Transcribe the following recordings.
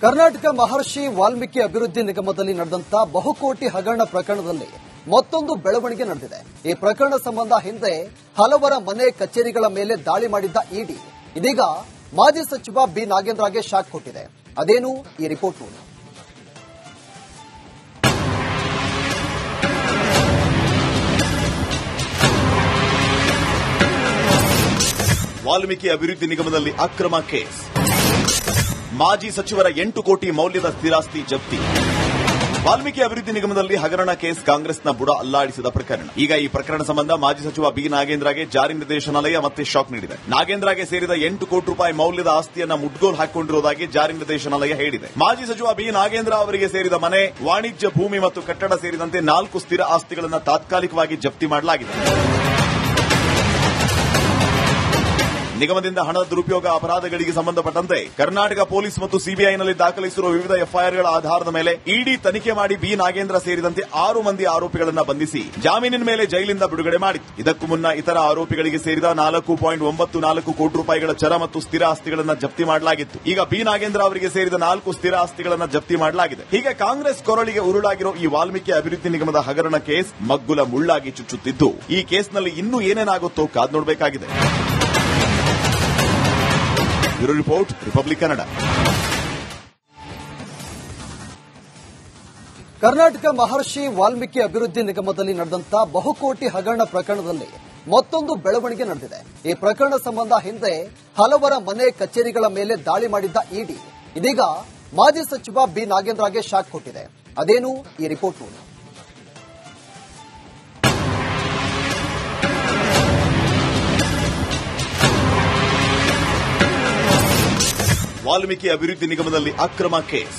ಕರ್ನಾಟಕ ಮಹರ್ಷಿ ವಾಲ್ಮೀಕಿ ಅಭಿವೃದ್ಧಿ ನಿಗಮದಲ್ಲಿ ನಡೆದಂತ ಬಹುಕೋಟಿ ಹಗರಣ ಪ್ರಕರಣದಲ್ಲಿ ಮತ್ತೊಂದು ಬೆಳವಣಿಗೆ ನಡೆದಿದೆ. ಈ ಪ್ರಕರಣ ಸಂಬಂಧ ಹಿಂದೆ ಹಲವರ ಮನೆ ಕಚೇರಿಗಳ ಮೇಲೆ ದಾಳಿ ಮಾಡಿದ್ದ ಇಡಿ ಇದೀಗ ಮಾಜಿ ಸಚಿವ ಬಿ ನಾಗೇಂದ್ರಗೆ ಶಾಕ್ ಕೊಟ್ಟಿದೆ. ಅದೇನು ಈ ರಿಪೋರ್ಟ್. ವಾಲ್ಮೀಕಿ ಅಭಿವೃದ್ಧಿ ನಿಗಮದಲ್ಲಿ ಅಕ್ರಮ ಕೇಸ್, ಮಾಜಿ ಸಚಿವರ 8 ಕೋಟಿ ಮೌಲ್ಯದ ಸ್ಥಿರಾಸ್ತಿ ಜಪ್ತಿ. ವಾಲ್ಮೀಕಿ ಅಭಿವೃದ್ಧಿ ನಿಗಮದಲ್ಲಿ ಹಗರಣ ಕೇಸ್ ಕಾಂಗ್ರೆಸ್ನ ಬುಡ ಅಲ್ಲಾಡಿಸಿದ ಪ್ರಕರಣ. ಈಗ ಈ ಪ್ರಕರಣ ಸಂಬಂಧ ಮಾಜಿ ಸಚಿವ ಬಿ ನಾಗೇಂದ್ರಗೆ ಜಾರಿ ನಿರ್ದೇಶನಾಲಯ ಮತ್ತೆ ಶಾಕ್ ನೀಡಿದೆ. ನಾಗೇಂದ್ರಗೆ ಸೇರಿದ 8 ಕೋಟಿ ರೂಪಾಯಿ ಮೌಲ್ಯದ ಆಸ್ತಿಯನ್ನ ಮುಡ್ಗೋಲು ಹಾಕಿಕೊಂಡಿರುವುದಾಗಿ ಜಾರಿ ನಿರ್ದೇಶನಾಲಯ ಹೇಳಿದೆ. ಮಾಜಿ ಸಚಿವ ಬಿ ನಾಗೇಂದ್ರ ಅವರಿಗೆ ಸೇರಿದ ಮನೆ, ವಾಣಿಜ್ಯ ಭೂಮಿ ಮತ್ತು ಕಟ್ಟಡ ಸೇರಿದಂತೆ 4 ಸ್ಥಿರ ಆಸ್ತಿಗಳನ್ನು ತಾತ್ಕಾಲಿಕವಾಗಿ ಜಪ್ತಿ ಮಾಡಲಾಗಿದೆ. ನಿಗಮದಿಂದ ಹಣದ ದುರುಪಯೋಗ ಅಪರಾಧಗಳಿಗೆ ಸಂಬಂಧಪಟ್ಟಂತೆ ಕರ್ನಾಟಕ ಪೊಲೀಸ್ ಮತ್ತು ಸಿಬಿಐನಲ್ಲಿ ದಾಖಲಿಸಿರುವ ವಿವಿಧ ಎಫ್ಐಆರ್ಗಳ ಆಧಾರದ ಮೇಲೆ ಇಡಿ ತನಿಖೆ ಮಾಡಿ ಬಿ ನಾಗೇಂದ್ರ ಸೇರಿದಂತೆ 6 ಮಂದಿ ಆರೋಪಿಗಳನ್ನು ಬಂಧಿಸಿ ಜಾಮೀನಿನ ಮೇಲೆ ಜೈಲಿಂದ ಬಿಡುಗಡೆ ಮಾಡಿತ್ತು. ಇದಕ್ಕೂ ಮುನ್ನ ಇತರ ಆರೋಪಿಗಳಿಗೆ ಸೇರಿದ 4.94 ಕೋಟಿ ರೂಪಾಯಿಗಳ ಚರ ಮತ್ತು ಸ್ಥಿರ ಆಸ್ತಿಗಳನ್ನು ಜಪ್ತಿ ಮಾಡಲಾಗಿತ್ತು. ಈಗ ಬಿ ನಾಗೇಂದ್ರ ಅವರಿಗೆ ಸೇರಿದ 4 ಸ್ಥಿರ ಆಸ್ತಿಗಳನ್ನು ಜಪ್ತಿ ಮಾಡಲಾಗಿದೆ. ಹೀಗೆ ಕಾಂಗ್ರೆಸ್ ಕೊರಳಿಗೆ ಉರುಳಾಗಿರೋ ಈ ವಾಲ್ಮೀಕಿ ಅಭಿವೃದ್ಧಿ ನಿಗಮದ ಹಗರಣ ಕೇಸ್ ಮಗ್ಗುಲ ಮುಳ್ಳಾಗಿ ಚುಚ್ಚುತ್ತಿದ್ದು, ಈ ಕೇಸ್ನಲ್ಲಿ ಇನ್ನೂ ಏನೇನಾಗುತ್ತೋ ಕಾದ್ ನೋಡಬೇಕಾಗಿದೆ. Bureau report, Republic Kannada. Karnataka Maharshi Valmiki ಅಭಿವೃದ್ಧಿ ನಿಗಮದಲ್ಲಿ ನಡೆದಂತ ಬಹುಕೋಟಿ ಹಗರಣ ಪ್ರಕರಣದಲ್ಲಿ ಮತ್ತೊಂದು ಬೆಳವಣಿಗೆ ನಡೆದಿದೆ. ಈ ಪ್ರಕರಣ ಸಂಬಂಧ ಹಿಂದೆ ಹಲವರ ಮನೆ ಕಚೇರಿಗಳ ಮೇಲೆ ದಾಳಿ ಮಾಡಿದ್ದ ಇಡಿ ಇದೀಗ ಮಾಜಿ ಸಚಿವ ಬಿ ನಾಗೇಂದ್ರಗೆ ಶಾಕ್ ಕೊಟ್ಟಿದೆ. ಅದೇನು ಈ ರಿಪೋರ್ಟ್. ವಾಲ್ಮೀಕಿ ಅಭಿವೃದ್ಧಿ ನಿಗಮದಲ್ಲಿ ಅಕ್ರಮ ಕೇಸ್,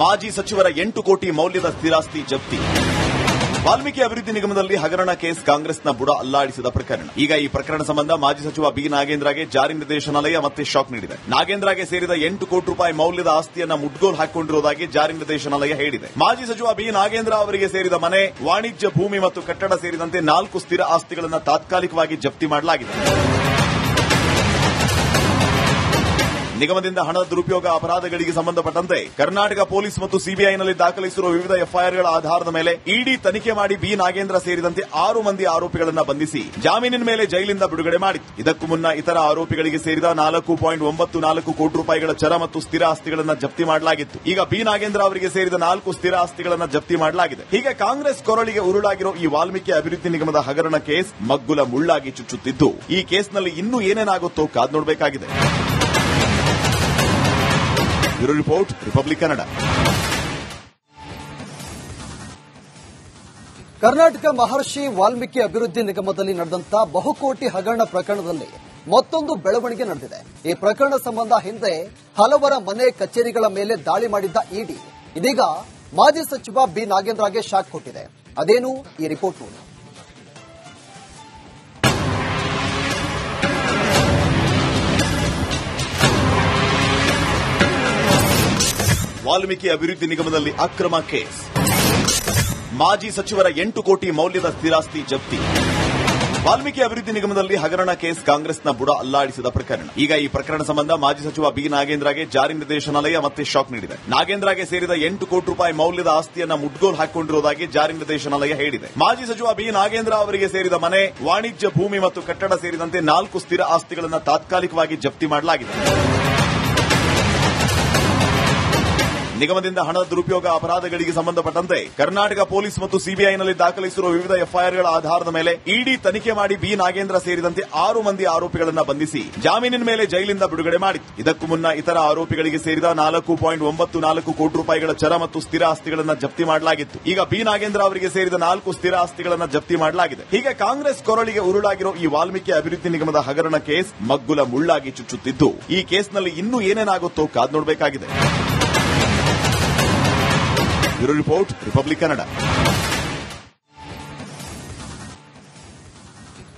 ಮಾಜಿ ಸಚಿವರ 8 ಕೋಟಿ ಮೌಲ್ಯದ ಸ್ಥಿರಾಸ್ತಿ ಜಪ್ತಿ. ವಾಲ್ಮೀಕಿ ಅಭಿವೃದ್ಧಿ ನಿಗಮದಲ್ಲಿ ಹಗರಣ ಕೇಸ್ ಕಾಂಗ್ರೆಸ್ನ ಬುಡ ಅಲ್ಲಾಡಿಸಿದ ಪ್ರಕರಣ. ಈಗ ಈ ಪ್ರಕರಣ ಸಂಬಂಧ ಮಾಜಿ ಸಚಿವ ಬಿ ನಾಗೇಂದ್ರಗೆ ಜಾರಿ ನಿರ್ದೇಶನಾಲಯ ಮತ್ತೆ ಶಾಕ್ ನೀಡಿದೆ. ನಾಗೇಂದ್ರಗೆ ಸೇರಿದ 8 ಕೋಟಿ ರೂಪಾಯಿ ಮೌಲ್ಯದ ಆಸ್ತಿಯನ್ನ ಮುಡ್ಗೋಲು ಹಾಕಿಕೊಂಡಿರುವುದಾಗಿ ಜಾರಿ ನಿರ್ದೇಶನಾಲಯ ಹೇಳಿದೆ. ಮಾಜಿ ಸಚಿವ ಬಿ ನಾಗೇಂದ್ರ ಅವರಿಗೆ ಸೇರಿದ ಮನೆ, ವಾಣಿಜ್ಯ ಭೂಮಿ ಮತ್ತು ಕಟ್ಟಡ ಸೇರಿದಂತೆ 4 ಸ್ಥಿರ ಆಸ್ತಿಗಳನ್ನು ತಾತ್ಕಾಲಿಕವಾಗಿ ಜಪ್ತಿ ಮಾಡಲಾಗಿದೆ. ನಿಗಮದಿಂದ ಹಣದ ದುರುಪಯೋಗ ಅಪರಾಧಗಳಿಗೆ ಸಂಬಂಧಪಟ್ಟಂತೆ ಕರ್ನಾಟಕ ಪೊಲೀಸ್ ಮತ್ತು ಸಿಬಿಐನಲ್ಲಿ ದಾಖಲಿಸಿರುವ ವಿವಿಧ ಎಫ್ಐಆರ್ಗಳ ಆಧಾರದ ಮೇಲೆ ಇಡಿ ತನಿಖೆ ಮಾಡಿ ಬಿ ನಾಗೇಂದ್ರ ಸೇರಿದಂತೆ 6 ಮಂದಿ ಆರೋಪಿಗಳನ್ನು ಬಂಧಿಸಿ ಜಾಮೀನಿನ ಮೇಲೆ ಜೈಲಿಂದ ಬಿಡುಗಡೆ ಮಾಡಿತ್ತು. ಇದಕ್ಕೂ ಮುನ್ನ ಇತರ ಆರೋಪಿಗಳಿಗೆ ಸೇರಿದ 4.94 ಕೋಟಿ ರೂಪಾಯಿಗಳ ಚರ ಮತ್ತು ಸ್ಥಿರ ಆಸ್ತಿಗಳನ್ನು ಜಪ್ತಿ ಮಾಡಲಾಗಿತ್ತು. ಈಗ ಬಿ ನಾಗೇಂದ್ರ ಅವರಿಗೆ ಸೇರಿದ 4 ಸ್ಥಿರ ಆಸ್ತಿಗಳನ್ನು ಜಪ್ತಿ ಮಾಡಲಾಗಿದೆ. ಹೀಗೆ ಕಾಂಗ್ರೆಸ್ ಕೊರಳಿಗೆ ಉರುಳಾಗಿರೋ ಈ ವಾಲ್ಮೀಕಿ ಅಭಿವೃದ್ಧಿ ನಿಗಮದ ಹಗರಣ ಕೇಸ್ ಮಗ್ಗುಲ ಮುಳ್ಳಾಗಿ ಚುಚ್ಚುತ್ತಿದ್ದು, ಈ ಕೇಸ್ನಲ್ಲಿ ಇನ್ನೂ ಏನೇನಾಗುತ್ತೋ ಕಾದ್ ನೋಡಬೇಕಾಗಿದೆ. Bureau report, Republic Kannada. Karnataka Maharshi Valmiki ಅಭಿವೃದ್ಧಿ ನಿಗಮದಲ್ಲಿ ನಡೆದಂತ ಬಹುಕೋಟಿ ಹಗರಣ ಪ್ರಕರಣದಲ್ಲಿ ಮತ್ತೊಂದು ಬೆಳವಣಿಗೆ ನಡೆದಿದೆ. ಈ ಪ್ರಕರಣ ಸಂಬಂಧ ಹಿಂದೆ ಹಲವರ ಮನೆ ಕಚೇರಿಗಳ ಮೇಲೆ ದಾಳಿ ಮಾಡಿದ್ದ ಇಡಿ ಇದೀಗ ಮಾಜಿ ಸಚಿವ ಬಿ ನಾಗೇಂದ್ರಗೆ ಶಾಕ್ ಕೊಟ್ಟಿದೆ. ಅದೇನು ಈ ರಿಪೋರ್ಟ್. ವಾಲ್ಮೀಕಿ ಅಭಿವೃದ್ಧಿ ನಿಗಮದಲ್ಲಿ ಅಕ್ರಮ ಕೇಸ್, ಮಾಜಿ ಸಚಿವರ 8 ಕೋಟಿ ಮೌಲ್ಯದ ಸ್ಥಿರಾಸ್ತಿ ಜಪ್ತಿ. ವಾಲ್ಮೀಕಿ ಅಭಿವೃದ್ಧಿ ನಿಗಮದಲ್ಲಿ ಹಗರಣ ಕೇಸ್ ಕಾಂಗ್ರೆಸ್ನ ಬುಡ ಅಲ್ಲಾಡಿಸಿದ ಪ್ರಕರಣ. ಈಗ ಈ ಪ್ರಕರಣ ಸಂಬಂಧ ಮಾಜಿ ಸಚಿವ ಬಿ ನಾಗೇಂದ್ರಗೆ ಜಾರಿ ನಿರ್ದೇಶನಾಲಯ ಮತ್ತೆ ಶಾಕ್ ನೀಡಿದೆ. ನಾಗೇಂದ್ರಗೆ ಸೇರಿದ 8 ಕೋಟಿ ರೂಪಾಯಿ ಮೌಲ್ಯದ ಆಸ್ತಿಯನ್ನ ಮುಡ್ಗೋಲು ಹಾಕಿಕೊಂಡಿರುವುದಾಗಿ ಜಾರಿ ನಿರ್ದೇಶನಾಲಯ ಹೇಳಿದೆ. ಮಾಜಿ ಸಚಿವ ಬಿ ನಾಗೇಂದ್ರ ಅವರಿಗೆ ಸೇರಿದ ಮನೆ, ವಾಣಿಜ್ಯ ಭೂಮಿ ಮತ್ತು ಕಟ್ಟಡ ಸೇರಿದಂತೆ 4 ಸ್ಥಿರ ಆಸ್ತಿಗಳನ್ನು ತಾತ್ಕಾಲಿಕವಾಗಿ ಜಪ್ತಿ ಮಾಡಲಾಗಿದೆ. ನಿಗಮದಿಂದ ಹಣದ ದುರುಪಯೋಗ ಅಪರಾಧಗಳಿಗೆ ಸಂಬಂಧಪಟ್ಟಂತೆ ಕರ್ನಾಟಕ ಪೊಲೀಸ್ ಮತ್ತು ಸಿಬಿಐನಲ್ಲಿ ದಾಖಲಿಸಿರುವ ವಿವಿಧ ಎಫ್ಐಆರ್ಗಳ ಆಧಾರದ ಮೇಲೆ ಇಡಿ ತನಿಖೆ ಮಾಡಿ ಬಿ ನಾಗೇಂದ್ರ ಸೇರಿದಂತೆ 6 ಮಂದಿ ಆರೋಪಿಗಳನ್ನು ಬಂಧಿಸಿ ಜಾಮೀನಿನ ಮೇಲೆ ಜೈಲಿಂದ ಬಿಡುಗಡೆ ಮಾಡಿತ್ತು. ಇದಕ್ಕೂ ಮುನ್ನ ಇತರ ಆರೋಪಿಗಳಿಗೆ ಸೇರಿದ 4.94 ಕೋಟಿ ರೂಪಾಯಿಗಳ ಚರ ಮತ್ತು ಸ್ಥಿರ ಆಸ್ತಿಗಳನ್ನು ಜಪ್ತಿ ಮಾಡಲಾಗಿತ್ತು. ಈಗ ಬಿ ನಾಗೇಂದ್ರ ಅವರಿಗೆ ಸೇರಿದ 4 ಸ್ಥಿರ ಆಸ್ತಿಗಳನ್ನು ಜಪ್ತಿ ಮಾಡಲಾಗಿದೆ. ಹೀಗೆ ಕಾಂಗ್ರೆಸ್ ಕೊರಳಿಗೆ ಉರುಳಾಗಿರೋ ಈ ವಾಲ್ಮೀಕಿ ಅಭಿವೃದ್ಧಿ ನಿಗಮದ ಹಗರಣ ಕೇಸ್ ಮಗ್ಗುಲ ಮುಳ್ಳಾಗಿ ಚುಚ್ಚುತ್ತಿದ್ದು, ಈ ಕೇಸ್ನಲ್ಲಿ ಇನ್ನೂ ಏನೇನಾಗುತ್ತೋ ಕಾದ್ ನೋಡಬೇಕಾಗಿದೆ. Bureau report, Republic Kannada.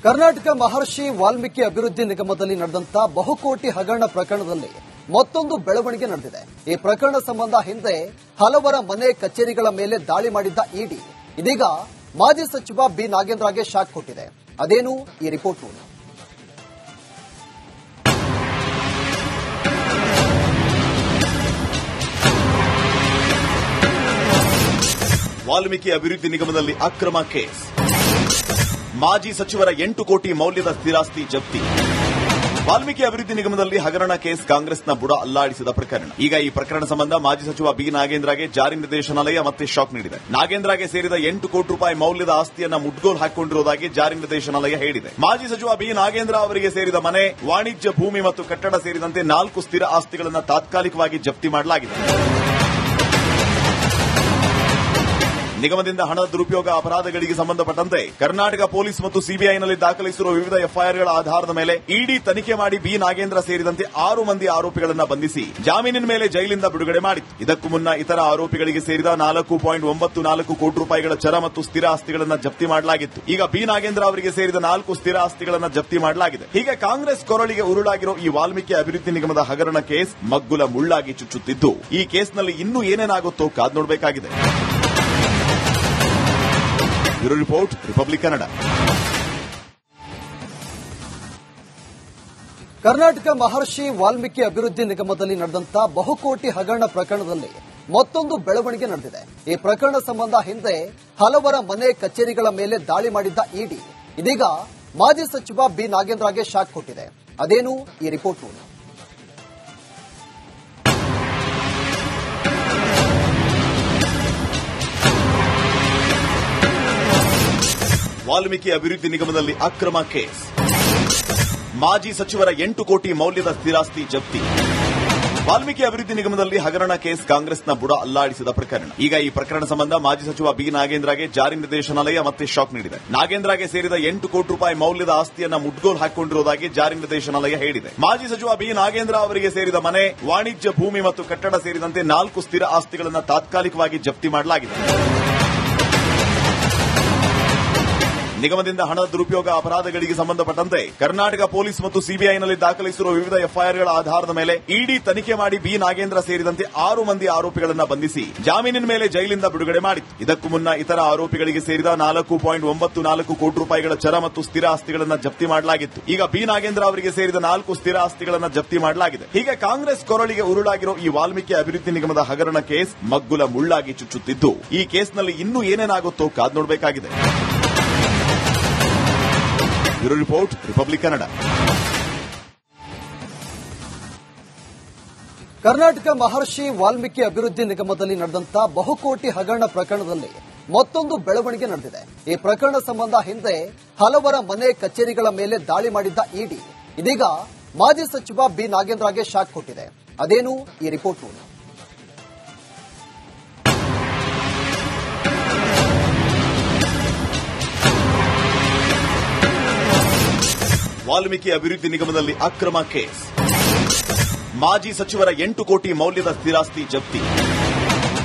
Karnataka Maharshi Valmiki ಅಭಿವೃದ್ಧಿ ನಿಗಮದಲ್ಲಿ ನಡೆದಂತ ಬಹುಕೋಟಿ ಹಗರಣ ಪ್ರಕರಣದಲ್ಲಿ ಮತ್ತೊಂದು ಬೆಳವಣಿಗೆ ನಡೆದಿದೆ. ಈ ಪ್ರಕರಣ ಸಂಬಂಧ ಹಿಂದೆ ಹಲವರ ಮನೆ ಕಚೇರಿಗಳ ಮೇಲೆ ದಾಳಿ ಮಾಡಿದ್ದ ಇಡಿ ಇದೀಗ ಮಾಜಿ ಸಚಿವ ಬಿ ನಾಗೇಂದ್ರಗೆ ಶಾಕ್ ಕೊಟ್ಟಿದೆ. ಅದೇನು ಈ ರಿಪೋರ್ಟ್. ವಾಲ್ಮೀಕಿ ಅಭಿವೃದ್ಧಿ ನಿಗಮದಲ್ಲಿ ಅಕ್ರಮ ಕೇಸ್. ಮಾಜಿ ಸಚಿವರ 8 ಕೋಟಿ ಮೌಲ್ಯದ ಸ್ಥಿರಾಸ್ತಿ ಜಪ್ತಿ. ವಾಲ್ಮೀಕಿ ಅಭಿವೃದ್ಧಿ ನಿಗಮದಲ್ಲಿ ಹಗರಣ ಕೇಸ್ ಕಾಂಗ್ರೆಸ್ನ ಬುಡ ಅಲ್ಲಾಡಿಸಿದ ಪ್ರಕರಣ. ಈಗ ಈ ಪ್ರಕರಣ ಸಂಬಂಧ ಮಾಜಿ ಸಚಿವ ಬಿ ನಾಗೇಂದ್ರಗೆ ಜಾರಿ ನಿರ್ದೇಶನಾಲಯ ಮತ್ತೆ ಶಾಕ್ ನೀಡಿದೆ. ನಾಗೇಂದ್ರಗೆ ಸೇರಿದ 8 ಕೋಟಿ ರೂಪಾಯಿ ಮೌಲ್ಯದ ಆಸ್ತಿಯನ್ನ ಮುಡ್ಗೋಲ್ ಹಾಕಿಕೊಂಡಿರುವುದಾಗಿ ಜಾರಿ ನಿರ್ದೇಶನಾಲಯ ಹೇಳಿದೆ. ಮಾಜಿ ಸಚಿವ ಬಿ ನಾಗೇಂದ್ರ ಅವರಿಗೆ ಸೇರಿದ ಮನೆ, ವಾಣಿಜ್ಯ ಭೂಮಿ ಮತ್ತು ಕಟ್ಟಡ ಸೇರಿದಂತೆ 4 ಸ್ಥಿರ ಆಸ್ತಿಗಳನ್ನು ತಾತ್ಕಾಲಿಕವಾಗಿ ಜಪ್ತಿ ಮಾಡಲಾಗಿದೆ. ನಿಗಮದಿಂದ ಹಣದ ದುರುಪಯೋಗ ಅಪರಾಧಗಳಿಗೆ ಸಂಬಂಧಪಟ್ಟಂತೆ ಕರ್ನಾಟಕ ಪೊಲೀಸ್ ಮತ್ತು ಸಿಬಿಐನಲ್ಲಿ ದಾಖಲಿಸಿರುವ ವಿವಿಧ ಎಫ್ಐಆರ್ಗಳ ಆಧಾರದ ಮೇಲೆ ಇಡಿ ತನಿಖೆ ಮಾಡಿ ಬಿ ನಾಗೇಂದ್ರ ಸೇರಿದಂತೆ 6 ಮಂದಿ ಆರೋಪಿಗಳನ್ನು ಬಂಧಿಸಿ ಜಾಮೀನಿನ ಮೇಲೆ ಜೈಲಿಂದ ಬಿಡುಗಡೆ ಮಾಡಿತ್ತು. ಇದಕ್ಕೂ ಮುನ್ನ ಇತರ ಆರೋಪಿಗಳಿಗೆ ಸೇರಿದ 4.94 ಕೋಟಿ ರೂಪಾಯಿಗಳ ಚರ ಮತ್ತು ಸ್ಥಿರ ಆಸ್ತಿಗಳನ್ನು ಜಪ್ತಿ ಮಾಡಲಾಗಿತ್ತು. ಈಗ ಬಿ ನಾಗೇಂದ್ರ ಅವರಿಗೆ ಸೇರಿದ 4 ಸ್ಥಿರ ಆಸ್ತಿಗಳನ್ನು ಜಪ್ತಿ ಮಾಡಲಾಗಿದೆ. ಹೀಗೆ ಕಾಂಗ್ರೆಸ್ ಕೊರಳಿಗೆ ಉರುಳಾಗಿರೋ ಈ ವಾಲ್ಮೀಕಿ ಅಭಿವೃದ್ಧಿ ನಿಗಮದ ಹಗರಣ ಕೇಸ್ ಮಗ್ಗುಲ ಮುಳ್ಳಾಗಿ ಚುಚ್ಚುತ್ತಿದ್ದು, ಈ ಕೇಸ್ನಲ್ಲಿ ಇನ್ನೂ ಏನೇನಾಗುತ್ತೋ ಕಾದ್ ನೋಡಬೇಕಾಗಿದೆ. Bureau report, Republic Kannada. Karnataka Maharshi Valmiki ಅಭಿವೃದ್ಧಿ ನಿಗಮದಲ್ಲಿ ನಡೆದಂತ ಬಹುಕೋಟಿ ಹಗರಣ ಪ್ರಕರಣದಲ್ಲಿ ಮತ್ತೊಂದು ಬೆಳವಣಿಗೆ ನಡೆದಿದೆ. ಈ ಪ್ರಕರಣ ಸಂಬಂಧ ಹಿಂದೆ ಹಲವರ ಮನೆ ಕಚೇರಿಗಳ ಮೇಲೆ ದಾಳಿ ಮಾಡಿದ್ದ ಇಡಿ ಇದೀಗ ಮಾಜಿ ಸಚಿವ ಬಿ ನಾಗೇಂದ್ರಗೆ ಶಾಕ್ ಕೊಟ್ಟಿದೆ. ಅದೇನು ಈ ರಿಪೋರ್ಟ್ ನೋಡಿ. ವಾಲ್ಮೀಕಿ ಅಭಿವೃದ್ಧಿ ನಿಗಮದಲ್ಲಿ ಅಕ್ರಮ ಕೇಸ್. ಮಾಜಿ ಸಚಿವರ 8 ಕೋಟಿ ಮೌಲ್ಯದ ಸ್ಥಿರಾಸ್ತಿ ಜಪ್ತಿ. ವಾಲ್ಮೀಕಿ ಅಭಿವೃದ್ಧಿ ನಿಗಮದಲ್ಲಿ ಹಗರಣ ಕೇಸ್ ಕಾಂಗ್ರೆಸ್ನ ಬುಡ ಅಲ್ಲಾಡಿಸಿದ ಪ್ರಕರಣ. ಈಗ ಈ ಪ್ರಕರಣ ಸಂಬಂಧ ಮಾಜಿ ಸಚಿವ ಬಿ ನಾಗೇಂದ್ರಗೆ ಜಾರಿ ನಿರ್ದೇಶನಾಲಯ ಮತ್ತೆ ಶಾಕ್ ನೀಡಿದೆ. ನಾಗೇಂದ್ರಗೆ ಸೇರಿದ 8 ಕೋಟಿ ರೂಪಾಯಿ ಮೌಲ್ಯದ ಆಸ್ತಿಯನ್ನ ಮುಡ್ಗೋಲ್ ಹಾಕಿಕೊಂಡಿರುವುದಾಗಿ ಜಾರಿ ನಿರ್ದೇಶನಾಲಯ ಹೇಳಿದೆ. ಮಾಜಿ ಸಚಿವ ಬಿ ನಾಗೇಂದ್ರ ಅವರಿಗೆ ಸೇರಿದ ಮನೆ, ವಾಣಿಜ್ಯ ಭೂಮಿ ಮತ್ತು ಕಟ್ಟಡ ಸೇರಿದಂತೆ 4 ಸ್ಥಿರ ಆಸ್ತಿಗಳನ್ನು ತಾತ್ಕಾಲಿಕವಾಗಿ ಜಪ್ತಿ ಮಾಡಲಾಗಿದೆ. ನಿಗಮದಿಂದ ಹಣದ ದುರುಪಯೋಗ ಅಪರಾಧಗಳಿಗೆ ಸಂಬಂಧಪಟ್ಟಂತೆ ಕರ್ನಾಟಕ ಪೊಲೀಸ್ ಮತ್ತು ಸಿಬಿಐನಲ್ಲಿ ದಾಖಲಿಸಿರುವ ವಿವಿಧ ಎಫ್ಐಆರ್ಗಳ ಆಧಾರದ ಮೇಲೆ ಇಡಿ ತನಿಖೆ ಮಾಡಿ ಬಿ ನಾಗೇಂದ್ರ ಸೇರಿದಂತೆ 6 ಮಂದಿ ಆರೋಪಿಗಳನ್ನು ಬಂಧಿಸಿ ಜಾಮೀನಿನ ಮೇಲೆ ಜೈಲಿಂದ ಬಿಡುಗಡೆ ಮಾಡಿತ್ತು. ಇದಕ್ಕೂ ಮುನ್ನ ಇತರ ಆರೋಪಿಗಳಿಗೆ ಸೇರಿದ 4.94 ಕೋಟಿ ರೂಪಾಯಿಗಳ ಚರ ಮತ್ತು ಸ್ಥಿರ ಆಸ್ತಿಗಳನ್ನು ಜಪ್ತಿ ಮಾಡಲಾಗಿತ್ತು. ಈಗ ಬಿ ನಾಗೇಂದ್ರ ಅವರಿಗೆ ಸೇರಿದ 4 ಸ್ಥಿರ ಆಸ್ತಿಗಳನ್ನು ಜಪ್ತಿ ಮಾಡಲಾಗಿದೆ. ಹೀಗೆ ಕಾಂಗ್ರೆಸ್ ಕೊರಳಿಗೆ ಉರುಳಾಗಿರೋ ಈ ವಾಲ್ಮೀಕಿ ಅಭಿವೃದ್ಧಿ ನಿಗಮದ ಹಗರಣ ಕೇಸ್ ಮಗ್ಗುಲ ಮುಳ್ಳಾಗಿ ಚುಚ್ಚುತ್ತಿದ್ದು, ಈ ಕೇಸ್ನಲ್ಲಿ ಇನ್ನೂ ಏನೇನಾಗುತ್ತೋ ಕಾದ್ ನೋಡಬೇಕಾಗಿದೆ. 「 ರಿಪಬ್ಲಿಕ್ ಕನ್ನಡ ಕರ್ನಾಟಕ ಮಹರ್ಷಿ ವಾಲ್ಮೀಕಿ ಅಭಿವೃದ್ಧಿ ನಿಗಮದಲ್ಲಿ ನಡೆದಂತ ಬಹುಕೋಟಿ ಹಗರಣ ಪ್ರಕರಣದಲ್ಲಿ ಮತ್ತೊಂದು ಬೆಳವಣಿಗೆ ನಡೆದಿದೆ. ಈ ಪ್ರಕರಣ ಸಂಬಂಧ ಹಿಂದೆ ಹಲವರ ಮನೆ ಕಚೇರಿಗಳ ಮೇಲೆ ದಾಳಿ ಮಾಡಿದ್ದ ಇಡಿ ಇದೀಗ ಮಾಜಿ ಸಚಿವ ಬಿ ನಾಗೇಂದ್ರಗೆ ಶಾಕ್ ಕೊಟ್ಟಿದೆ. ಅದೇನು ಈ ರಿಪೋರ್ಟ್ ನೋಡಿ. ವಾಲ್ಮೀಕಿ ಅಭಿವೃದ್ಧಿ ನಿಗಮದಲ್ಲಿ ಅಕ್ರಮ ಕೇಸ್. ಮಾಜಿ ಸಚಿವರ 8 ಕೋಟಿ ಮೌಲ್ಯದ ಸ್ಥಿರಾಸ್ತಿ ಜಪ್ತಿ.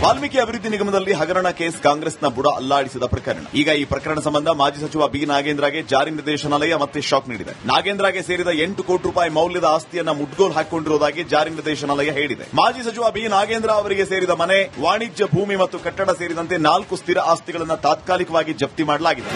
ವಾಲ್ಮೀಕಿ ಅಭಿವೃದ್ಧಿ ನಿಗಮದಲ್ಲಿ ಹಗರಣ ಕೇಸ್ ಕಾಂಗ್ರೆಸ್ನ ಬುಡ ಅಲ್ಲಾಡಿಸಿದ ಪ್ರಕರಣ. ಈಗ ಈ ಪ್ರಕರಣ ಸಂಬಂಧ ಮಾಜಿ ಸಚಿವ ಬಿ ನಾಗೇಂದ್ರಗೆ ಜಾರಿ ನಿರ್ದೇಶನಾಲಯ ಮತ್ತೆ ಶಾಕ್ ನೀಡಿದೆ. ನಾಗೇಂದ್ರಗೆ ಸೇರಿದ 8 ಕೋಟಿ ರೂಪಾಯಿ ಮೌಲ್ಯದ ಆಸ್ತಿಯನ್ನ ಮುಡ್ಗೋಲ್ ಹಾಕಿಕೊಂಡಿರುವುದಾಗಿ ಜಾರಿ ನಿರ್ದೇಶನಾಲಯ ಹೇಳಿದೆ. ಮಾಜಿ ಸಚಿವ ಬಿ ನಾಗೇಂದ್ರ ಅವರಿಗೆ ಸೇರಿದ ಮನೆ, ವಾಣಿಜ್ಯ ಭೂಮಿ ಮತ್ತು ಕಟ್ಟಡ ಸೇರಿದಂತೆ 4 ಸ್ಥಿರ ಆಸ್ತಿಗಳನ್ನು ತಾತ್ಕಾಲಿಕವಾಗಿ ಜಪ್ತಿ ಮಾಡಲಾಗಿದೆ.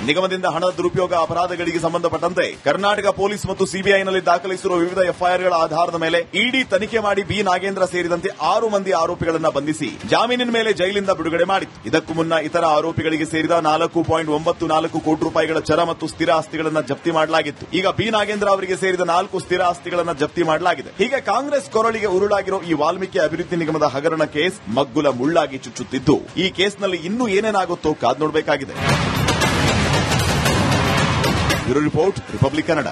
ನಿಗಮದಿಂದ ಹಣದ ದುರುಪಯೋಗ ಅಪರಾಧಗಳಿಗೆ ಸಂಬಂಧಪಟ್ಟಂತೆ ಕರ್ನಾಟಕ ಪೊಲೀಸ್ ಮತ್ತು ಸಿಬಿಐನಲ್ಲಿ ದಾಖಲಿಸಿರುವ ವಿವಿಧ ಎಫ್ಐಆರ್ಗಳ ಆಧಾರದ ಮೇಲೆ ಇಡಿ ತನಿಖೆ ಮಾಡಿ ಬಿ ನಾಗೇಂದ್ರ ಸೇರಿದಂತೆ 6 ಮಂದಿ ಆರೋಪಿಗಳನ್ನು ಬಂಧಿಸಿ ಜಾಮೀನಿನ ಮೇಲೆ ಜೈಲಿಂದ ಬಿಡುಗಡೆ ಮಾಡಿತ್ತು. ಇದಕ್ಕೂ ಮುನ್ನ ಇತರ ಆರೋಪಿಗಳಿಗೆ ಸೇರಿದ 4.94 ಕೋಟಿ ರೂಪಾಯಿಗಳ ಚರ ಮತ್ತು ಸ್ಥಿರ ಆಸ್ತಿಗಳನ್ನು ಜಪ್ತಿ ಮಾಡಲಾಗಿತ್ತು. ಈಗ ಬಿ ನಾಗೇಂದ್ರ ಅವರಿಗೆ ಸೇರಿದ 4 ಸ್ಥಿರ ಆಸ್ತಿಗಳನ್ನು ಜಪ್ತಿ ಮಾಡಲಾಗಿದೆ. ಹೀಗೆ ಕಾಂಗ್ರೆಸ್ ಕೊರಳಿಗೆ ಉರುಳಾಗಿರೋ ಈ ವಾಲ್ಮೀಕಿ ಅಭಿವೃದ್ಧಿ ನಿಗಮದ ಹಗರಣ ಕೇಸ್ ಮಗ್ಗುಲ ಮುಳ್ಳಾಗಿ ಚುಚ್ಚುತ್ತಿದ್ದು, ಈ ಕೇಸ್ನಲ್ಲಿ ಇನ್ನೂ ಏನೇನಾಗುತ್ತೋ ಕಾದ್ ನೋಡಬೇಕಾಗಿದೆ. Bureau report, Republic Kannada.